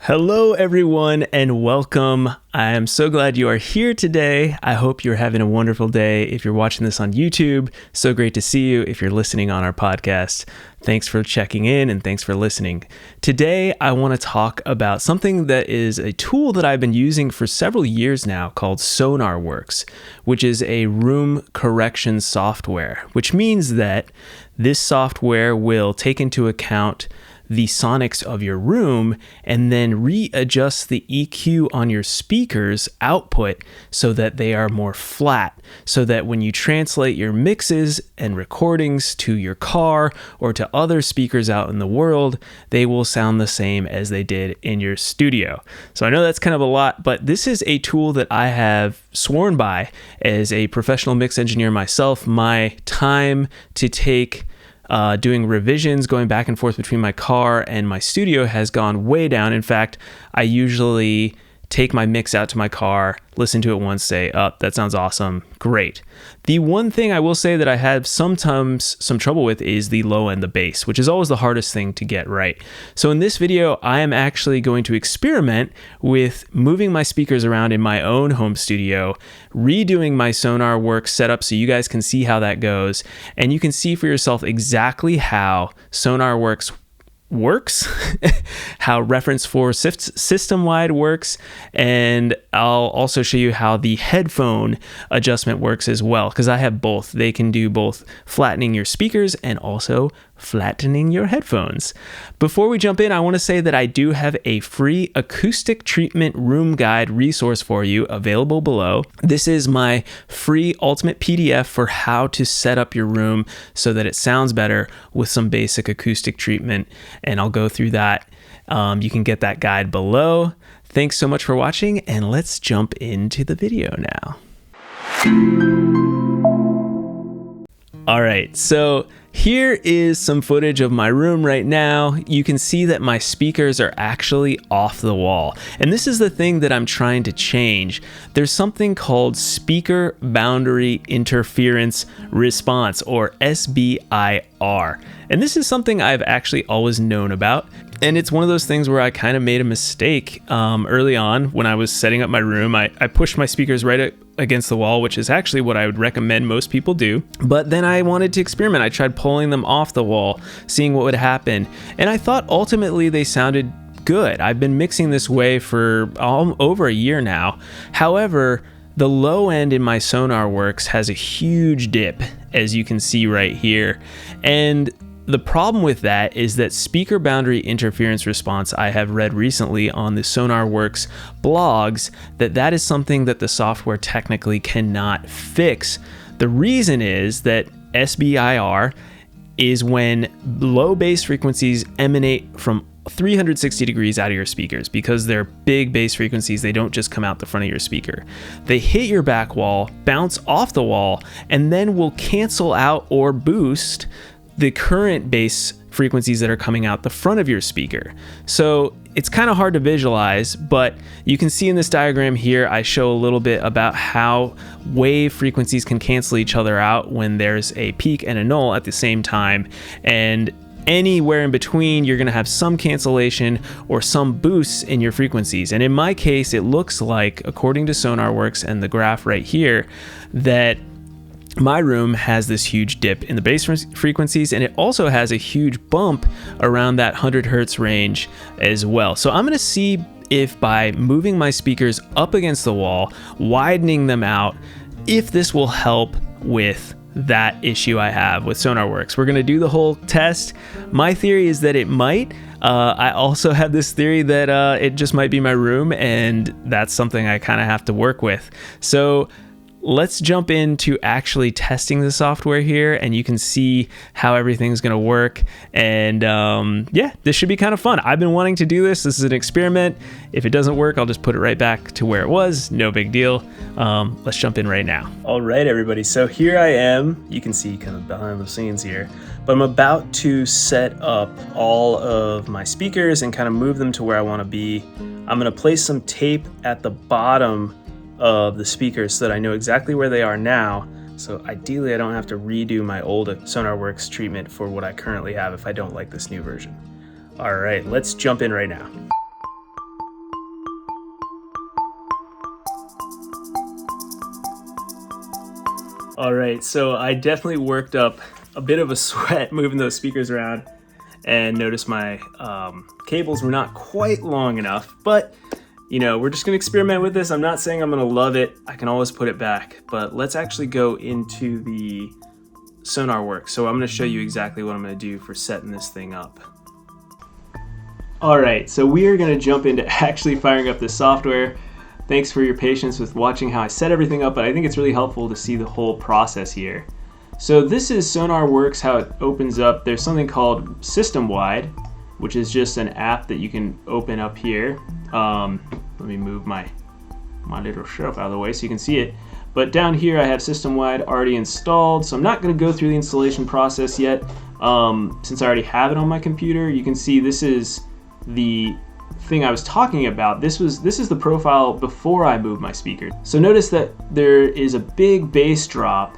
Hello everyone and welcome. I am so glad you are here today. I hope you're having a wonderful day. If you're watching this on YouTube, so great to see you. If you're listening on our podcast, thanks for checking in and thanks for listening. Today, I want to talk about something that is a tool that I've been using for several years now called Sonarworks, which is a room correction software, which means that this software will take into account the sonics of your room and then readjust the EQ on your speakers output so that they are more flat, so that when you translate your mixes and recordings to your car or to other speakers out in the world, they will sound the same as they did in your studio. So I know that's kind of a lot, but this is a tool that I have sworn by as a professional mix engineer myself. My time to take doing revisions, going back and forth between my car and my studio has gone way down. In fact, I usually take my mix out to my car, listen to it once, say, oh, that sounds awesome, great. The one thing I will say that I have sometimes some trouble with is the low end, the bass, which is always the hardest thing to get right. So in this video, I am actually going to experiment with moving my speakers around in my own home studio, redoing my Sonarworks setup so you guys can see how that goes, and you can see for yourself exactly how Sonarworks works, how Reference 4 system-wide works, and I'll also show you how the headphone adjustment works as well, because I have both. They can do both flattening your speakers and also flattening your headphones. Before we jump in, I want to say that I do have a free acoustic treatment room guide resource for you available below. This is my free ultimate PDF for how to set up your room so that it sounds better with some basic acoustic treatment, and I'll go through that. You can get that guide below. Thanks so much for watching, and let's jump into the video now. All right, so here is some footage of my room right now. You can see that my speakers are actually off the wall. And this is the thing that I'm trying to change. There's something called Speaker Boundary Interference Response, or SBIR. And this is something I've actually always known about. And it's one of those things where I kind of made a mistake early on when I was setting up my room. I pushed my speakers right against the wall, which is actually what I would recommend most people do. But then I wanted to experiment. I tried pulling them off the wall, seeing what would happen. And I thought ultimately they sounded good. I've been mixing this way for over a year now. However, the low end in my Sonarworks has a huge dip, as you can see right here. And the problem with that is that speaker boundary interference response, I have read recently on the Sonarworks blogs, that is something that the software technically cannot fix. The reason is that SBIR is when low bass frequencies emanate from 360 degrees out of your speakers. Because they're big bass frequencies, they don't just come out the front of your speaker. They hit your back wall, bounce off the wall, and then will cancel out or boost the current bass frequencies that are coming out the front of your speaker. So it's kind of hard to visualize, but you can see in this diagram here, I show a little bit about how wave frequencies can cancel each other out when there's a peak and a null at the same time. And anywhere in between, you're going to have some cancellation or some boosts in your frequencies. And in my case, it looks like, according to Sonarworks and the graph right here, that my room has this huge dip in the bass frequencies, and it also has a huge bump around that 100 hertz range as well. So I'm going to see if by moving my speakers up against the wall, widening them out, if this will help with that issue I have with Sonarworks. We're going to do the whole test. My theory is that it might. I also have this theory that it just might be my room, and that's something I kind of have to work with. So let's jump into actually testing the software here, and you can see how everything's going to work. And yeah, this should be kind of fun. I've been wanting to do this. This is an experiment. If it doesn't work, I'll just put it right back to where it was. No big deal. Let's jump in right now. All right, everybody. So here I am. You can see kind of behind the scenes here, but I'm about to set up all of my speakers and kind of move them to where I want to be. I'm going to place some tape at the bottom of the speakers so that I know exactly where they are now. So ideally I don't have to redo my old Sonarworks treatment for what I currently have if I don't like this new version. All right, let's jump in right now. All right, so I definitely worked up a bit of a sweat moving those speakers around and noticed my cables were not quite long enough, but you know, we're just gonna experiment with this. I'm not saying I'm gonna love it. I can always put it back, but let's actually go into the Sonarworks. So I'm gonna show you exactly what I'm gonna do for setting this thing up. All right, so we are gonna jump into actually firing up this software. Thanks for your patience with watching how I set everything up, but I think it's really helpful to see the whole process here. So this is Sonarworks, how it opens up. There's something called System-Wide, which is just an app that you can open up here. Let me move my little shelf out of the way so you can see it. But down here I have System-Wide already installed, so I'm not going to go through the installation process yet. Since I already have it on my computer, you can see this is the thing I was talking about. This is the profile before I moved my speaker. So notice that there is a big bass drop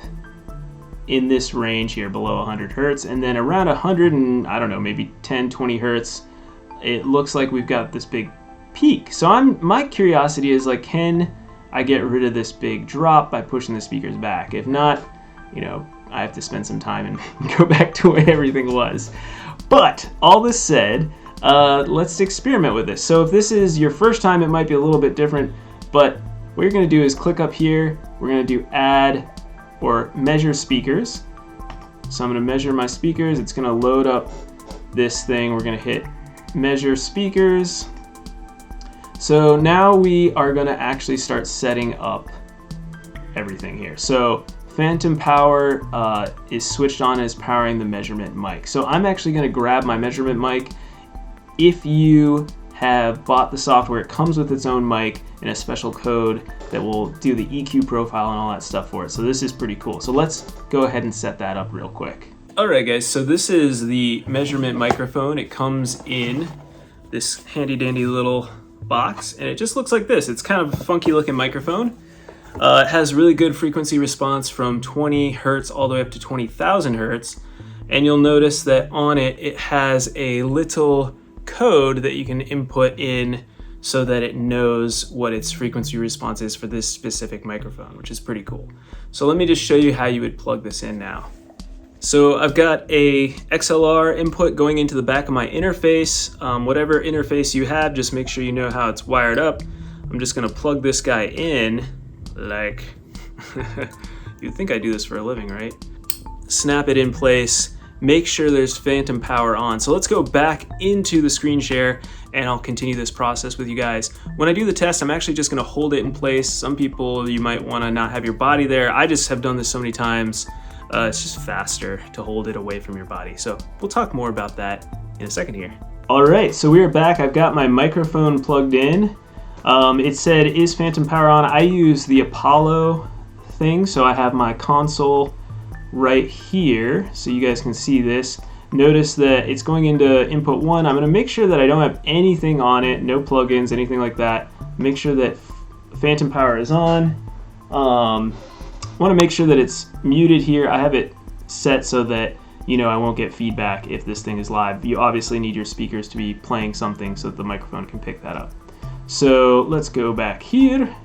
in this range here below 100 hertz, and then around 100 and I don't know, maybe 10-20 hertz, it looks like we've got this big peak. So my curiosity is like, can I get rid of this big drop by pushing the speakers back? If not, you know, I have to spend some time and go back to where everything was. But all this said, let's experiment with this. So if this is your first time, it might be a little bit different, but what you're going to do is click up here. We're going to do add or measure speakers. So I'm going to measure my speakers. It's going to load up this thing. We're going to hit measure speakers. So now we are going to actually start setting up everything here. So phantom power is switched on as powering the measurement mic. So I'm actually going to grab my measurement mic. If you have bought the software, it comes with its own mic and a special code that will do the EQ profile and all that stuff for it. So this is pretty cool. So let's go ahead and set that up real quick. All right, guys, so this is the measurement microphone. It comes in this handy dandy little box, and it just looks like this. It's kind of a funky looking microphone. It has really good frequency response from 20 hertz all the way up to 20,000 hertz. And you'll notice that on it, it has a little code that you can input in so that it knows what its frequency response is for this specific microphone, which is pretty cool. So let me just show you how you would plug this in now. So I've got a XLR input going into the back of my interface. Whatever interface you have, just make sure you know how it's wired up. I'm just gonna plug this guy in like, you'd think I do this for a living, right? Snap it in place. Make sure there's phantom power on. So let's go back into the screen share and I'll continue this process with you guys. When I do the test, I'm actually just gonna hold it in place. Some people, you might wanna not have your body there. I just have done this so many times. It's just faster to hold it away from your body. So we'll talk more about that in a second here. All right, so we're back. I've got my microphone plugged in. It said, is phantom power on? I use the Apollo thing. So I have my console right here, so you guys can see this. Notice that it's going into input 1. I'm going to make sure that I don't have anything on it, no plugins, anything like that. Make sure that phantom power is on. Want to make sure that it's muted here. I have it set so that, you know, I won't get feedback if this thing is live. You obviously need your speakers to be playing something so that the microphone can pick that up. So let's go back here,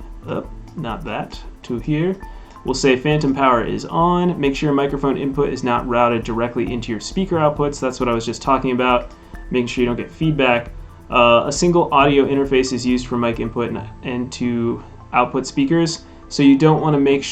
not that, to here. We'll say phantom power is on. Make sure your microphone input is not routed directly into your speaker outputs. That's what I was just talking about, making sure you don't get feedback. A single audio interface is used for mic input and to output speakers. So you don't want to make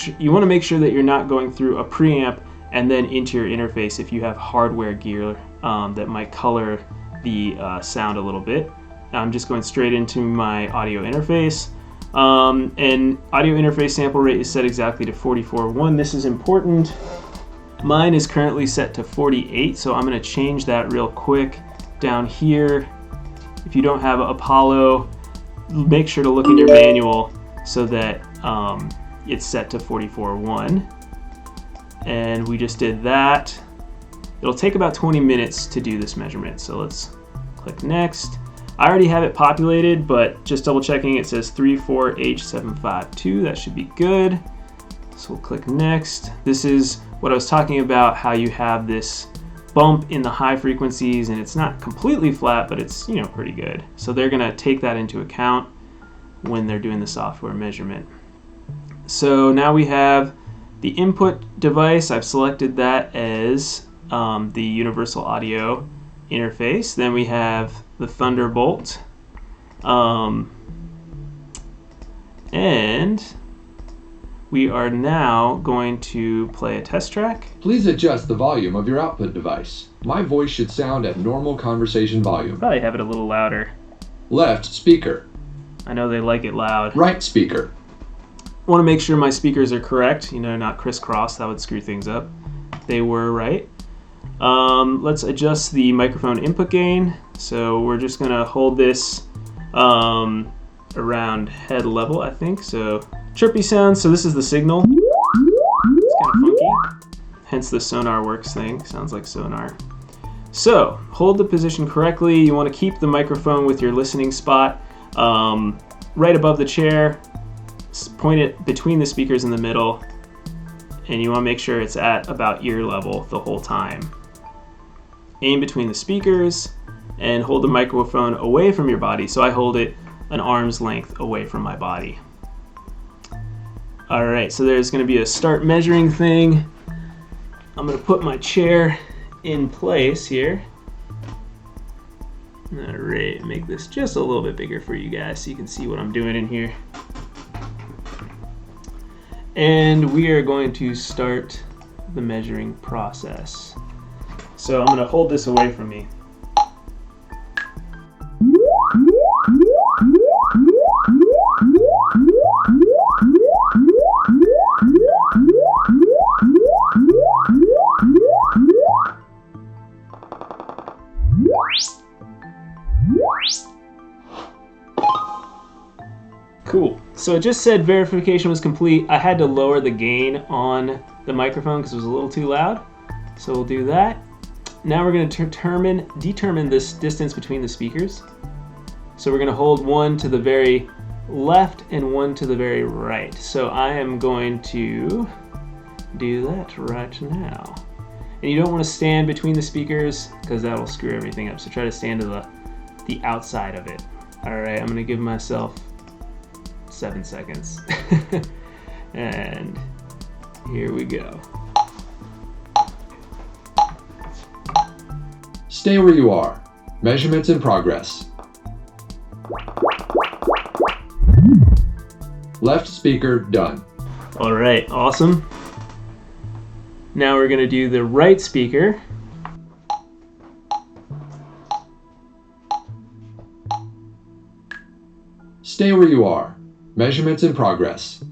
sure that you're not going through a preamp and then into your interface if you have hardware gear that might color the sound a little bit. I'm just going straight into my audio interface. And audio interface sample rate is set exactly to 44.1. This is important. Mine is currently set to 48, so I'm going to change that real quick down here. If you don't have Apollo, make sure to look in your manual so that it's set to 44.1. And we just did that. It'll take about 20 minutes to do this measurement, so let's click next. I already have it populated, but just double checking, it says 34H752. That should be good. So we'll click next. This is what I was talking about, how you have this bump in the high frequencies and it's not completely flat, but it's, you know, pretty good. So they're gonna take that into account when they're doing the software measurement. So now we have The input device, I've selected that as the universal audio interface. Then we have the Thunderbolt. And we are now going to play a test track. Please adjust the volume of your output device. My voice should sound at normal conversation volume. Probably have it a little louder. Left speaker. I know they like it loud. Right speaker. I want to make sure my speakers are correct, not crisscross, that would screw things up. They were right. Let's adjust the microphone input gain. So we're just going to hold this around head level, I think. So chirpy sound, so this is the signal. It's kind of funky, hence the Sonarworks thing, sounds like sonar. So hold the position correctly. You want to keep the microphone with your listening spot right above the chair. Point it between the speakers in the middle, and you want to make sure it's at about ear level the whole time. Aim between the speakers and hold the microphone away from your body. So I hold it an arm's length away from my body. All right, so there's going to be a start measuring thing. I'm going to put my chair in place here. All right, make this just a little bit bigger for you guys so you can see what I'm doing in here. And we are going to start the measuring process. So I'm going to hold this away from me. Cool. So it just said verification was complete. I had to lower the gain on the microphone because it was a little too loud. So we'll do that. Now we're going to determine this distance between the speakers. So we're going to hold one to the very left and one to the very right. So I am going to do that right now. And you don't want to stand between the speakers because that will screw everything up. So try to stand to the outside of it. All right, I'm going to give myself 7 seconds. And here we go. Stay where you are. Measurements in progress. Left speaker done. All right, awesome. Now we're going to do the right speaker. Stay where you are. Measurements in progress.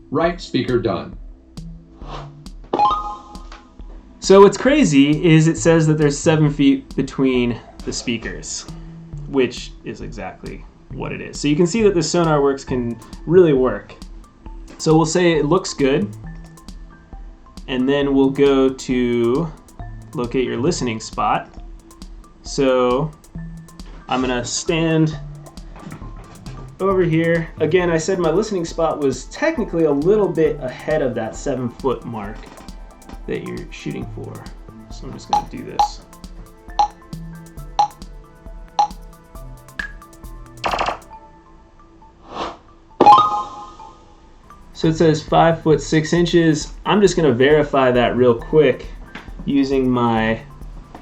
Right speaker done. So what's crazy is it says that there's 7 feet between the speakers, which is exactly what it is. So you can see that the Sonarworks can really work. So we'll say it looks good, and then we'll go to locate your listening spot. So I'm gonna stand over here. Again, I said my listening spot was technically a little bit ahead of that 7-foot mark that you're shooting for. So I'm just gonna do this. So it says 5 foot 6 inches. I'm just gonna verify that real quick using my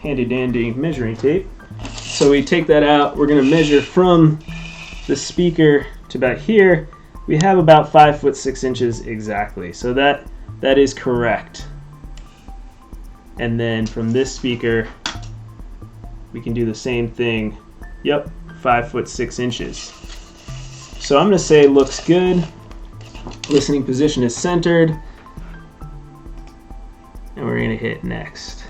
handy dandy measuring tape. So we take that out, we're gonna measure from the speaker to about here. We have about 5 foot 6 inches exactly. So that is correct. And then from this speaker, we can do the same thing. Yep, 5 foot 6 inches. So I'm gonna say looks good. Listening position is centered. And we're gonna hit next.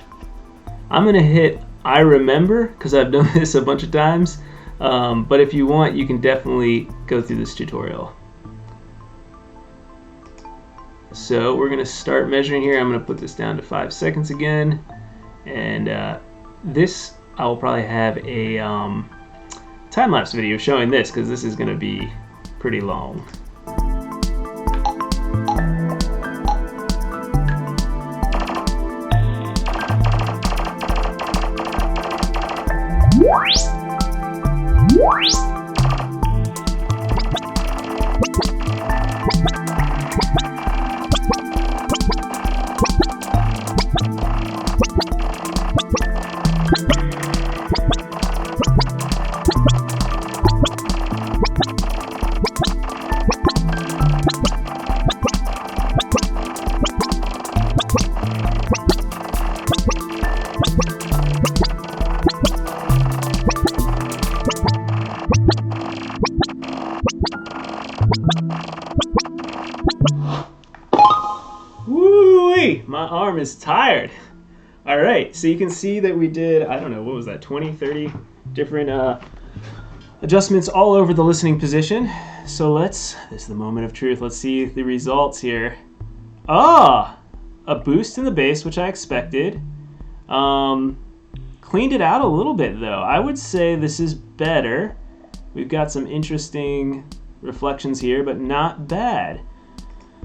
I'm gonna hit I remember because I've done this a bunch of times. But if you want, you can definitely go through this tutorial. So we're gonna start measuring here. I'm gonna put this down to 5 seconds again. And this, I will probably have a time-lapse video showing this because this is gonna be pretty long. arm is tired. All right, so you can see that we did, I don't know, what was that, 20, 30 different adjustments all over the listening position. So this is the moment of truth. Let's see the results here. A boost in the bass, which I expected. Cleaned it out a little bit though. I would say this is better. We've got some interesting reflections here, but not bad.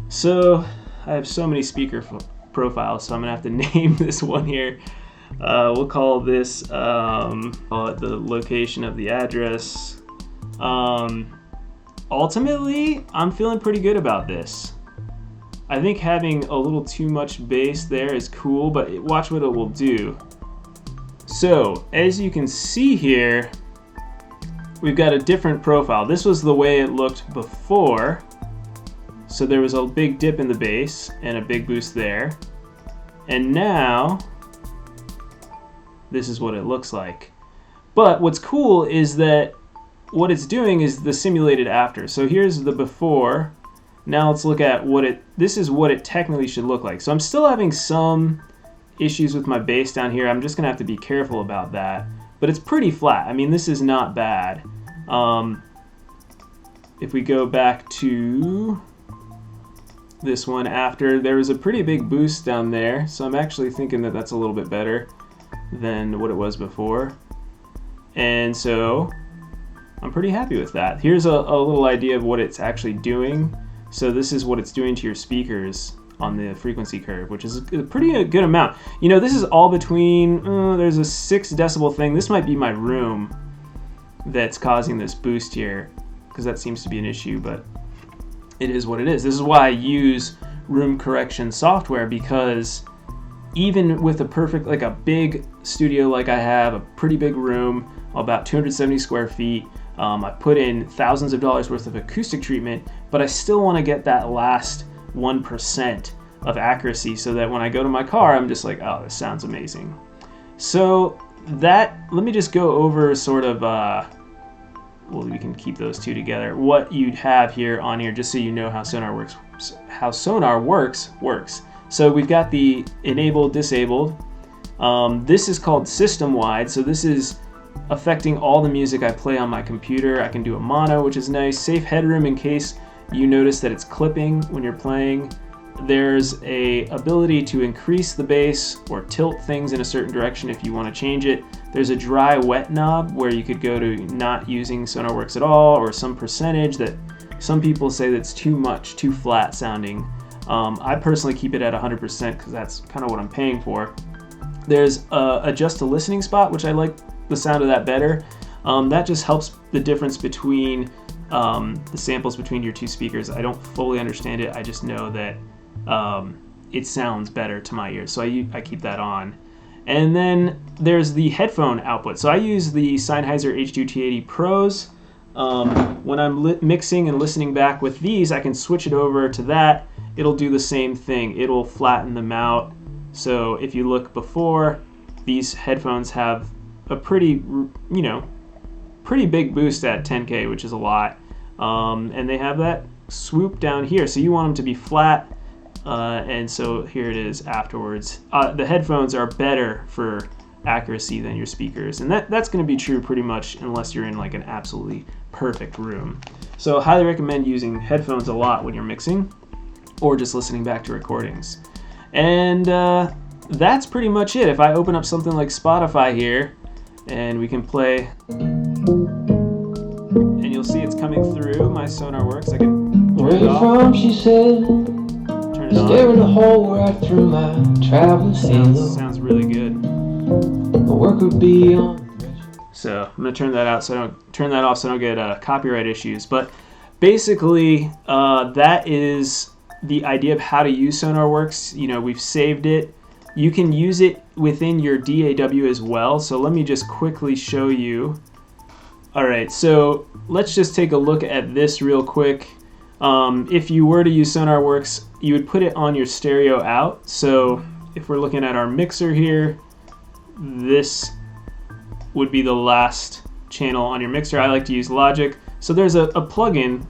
So I have so many speaker profiles, so I'm gonna have to name this one here. We'll call this, call it the location of the address. Ultimately, I'm feeling pretty good about this. I think having a little too much bass there is cool, but watch what it will do. So, as you can see here, we've got a different profile. This was the way it looked before. So there was a big dip in the bass and a big boost there. And now, this is what it looks like. But what's cool is that what it's doing is the simulated after. So here's the before. Now let's look at this is what it technically should look like. So I'm still having some issues with my bass down here. I'm just gonna have to be careful about that. But it's pretty flat. I mean, this is not bad. If we go back to this one after, there was a pretty big boost down there. So I'm actually thinking that that's a little bit better than what it was before. And so I'm pretty happy with that. Here's a little idea of what it's actually doing. So this is what it's doing to your speakers on the frequency curve, which is a pretty good amount. You know, this is all between, there's a 6 decibel thing. This might be my room that's causing this boost here, because that seems to be an issue, but it is what it is. This is why I use room correction software, because even with a perfect, like a big studio like I have, a pretty big room, about 270 square feet, I put in thousands of dollars worth of acoustic treatment, but I still want to get that last 1% of accuracy so that when I go to my car, I'm just like, oh, this sounds amazing. So let me just go over sort of, well, we can keep those two together, what you'd have here on here, just so you know how Sonarworks works. So we've got the enabled, disabled. This is called system-wide, so this is affecting all the music I play on my computer. I can do a mono, which is nice. Safe headroom in case you notice that it's clipping when you're playing. There's a ability to increase the bass or tilt things in a certain direction if you want to change it. There's a dry wet knob where you could go to not using Sonarworks at all, or some percentage that some people say that's too much, too flat sounding. I personally keep it at 100% because that's kind of what I'm paying for. There's adjust to listening spot, which I like the sound of that better. That just helps the difference between the samples between your two speakers. I don't fully understand it. I just know that it sounds better to my ears, so I keep that on. And then there's the headphone output. So I use the Sennheiser H2T80 Pros. When I'm mixing and listening back with these, I can switch it over to that. It'll do the same thing. It'll flatten them out. So if you look before, these headphones have a pretty big boost at 10K, which is a lot. And they have that swoop down here. So you want them to be flat. And so here it is afterwards. The headphones are better for accuracy than your speakers. And that's going to be true pretty much unless you're in like an absolutely perfect room. So highly recommend using headphones a lot when you're mixing or just listening back to recordings. And that's pretty much it. If I open up something like Spotify here, and we can play, and you'll see it's coming through my Sonarworks. I can turn it off. Where you from, she said. Turn it on. Staring the hole where I threw my traveling halo. Sounds really good. The work would be on. So I'm gonna turn that out so I don't turn that off so I don't get copyright issues. But basically, that is the idea of how to use Sonarworks. You know, we've saved it. You can use it within your DAW as well. So let me just quickly show you. All right, so let's just take a look at this real quick. If you were to use Sonarworks, you would put it on your stereo out. So if we're looking at our mixer here, this would be the last channel on your mixer. I like to use Logic. So there's a plugin.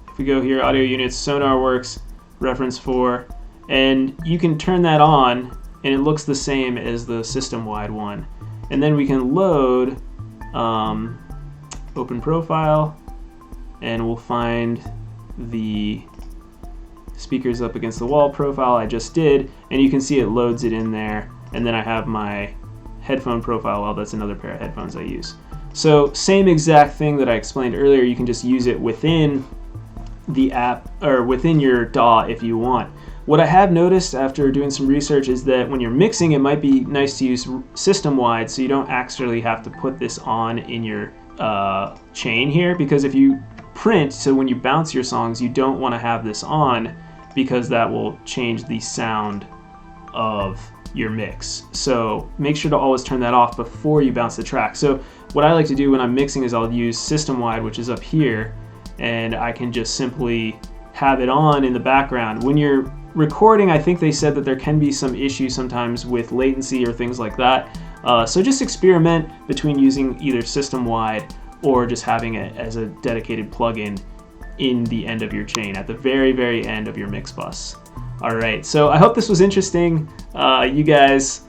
If we go here, audio units, Sonarworks Reference 4, and you can turn that on and it looks the same as the system-wide one. And then we can load open profile, and we'll find the speakers up against the wall profile I just did, and you can see it loads it in there. And then I have my headphone profile. Well, that's another pair of headphones I use. So same exact thing that I explained earlier. You can just use it within the app or within your DAW if you want. What I have noticed after doing some research is that when you're mixing, it might be nice to use system-wide, so you don't actually have to put this on in your chain here, because if you print, so when you bounce your songs, you don't want to have this on because that will change the sound of your mix. So make sure to always turn that off before you bounce the track. So what I like to do when I'm mixing is I'll use system-wide, which is up here, and I can just simply have it on in the background. When you're recording, I think they said that there can be some issues sometimes with latency or things like that. So just experiment between using either system-wide or just having it as a dedicated plugin in the end of your chain, at the very, very end of your mix bus. All right, so I hope this was interesting. You guys,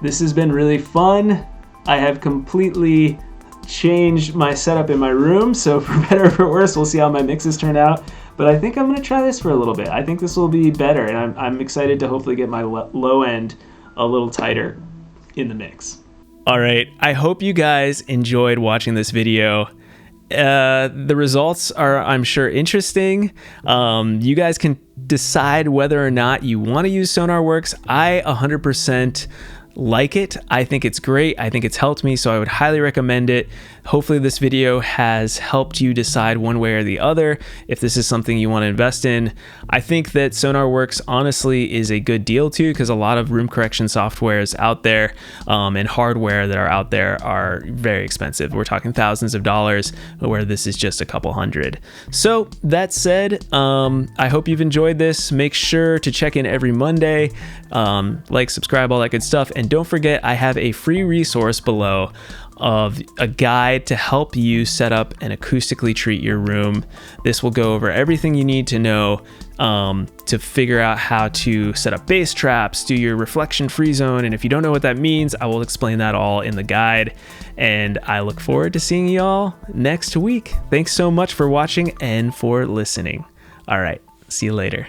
this has been really fun. I have completely changed my setup in my room, so for better or for worse, we'll see how my mixes turn out. But I think I'm going to try this for a little bit. I think this will be better, and I'm excited to hopefully get my low end a little tighter in the mix. All right, I hope you guys enjoyed watching this video. The results are, I'm sure, interesting. You guys can decide whether or not you want to use Sonarworks. I 100% like it. I think it's great. I think it's helped me, so I would highly recommend it. Hopefully this video has helped you decide one way or the other if this is something you want to invest in. I think that Sonarworks honestly is a good deal too, because a lot of room correction softwares out there and hardware that are out there are very expensive. We're talking thousands of dollars, where this is just a couple hundred. So that said, I hope you've enjoyed this. Make sure to check in every Monday, like, subscribe, all that good stuff. And don't forget, I have a free resource below of a guide to help you set up and acoustically treat your room. This will go over everything you need to know to figure out how to set up bass traps, do your reflection free zone. And if you don't know what that means, I will explain that all in the guide. And I look forward to seeing y'all next week. Thanks so much for watching and for listening. All right, see you later.